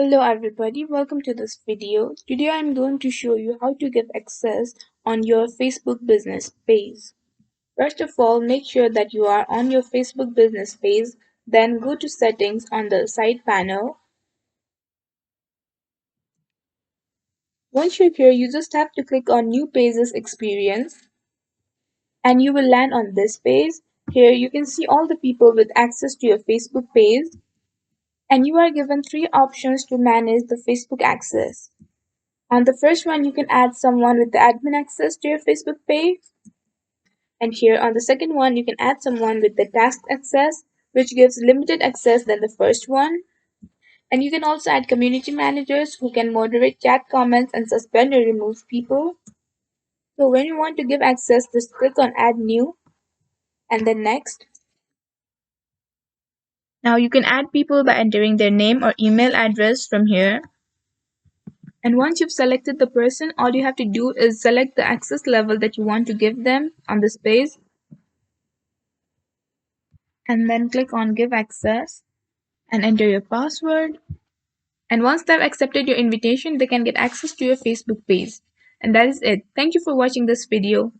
Hello everybody, welcome to this video. Today I'm going to show you how to give access on your Facebook business page. First of all, make sure that you are on your Facebook business page, then go to settings on the side panel. Once you're here, you just have to click on new pages experience and you will land on this page. Here you can see all the people with access to your Facebook page and you are given three options to manage the Facebook access. On the first one, you can add someone with the admin access to your Facebook page. And here on the second one, you can add someone with the task access, which gives limited access than the first one. And you can also add community managers who can moderate chat comments and suspend or remove people. So when you want to give access, just click on add new and then next. Now you can add people by entering their name or email address from here. And once you've selected the person, all you have to do is select the access level that you want to give them on this page. And then click on give access and enter your password. And once they've accepted your invitation, they can get access to your Facebook page. And that is it. Thank you for watching this video.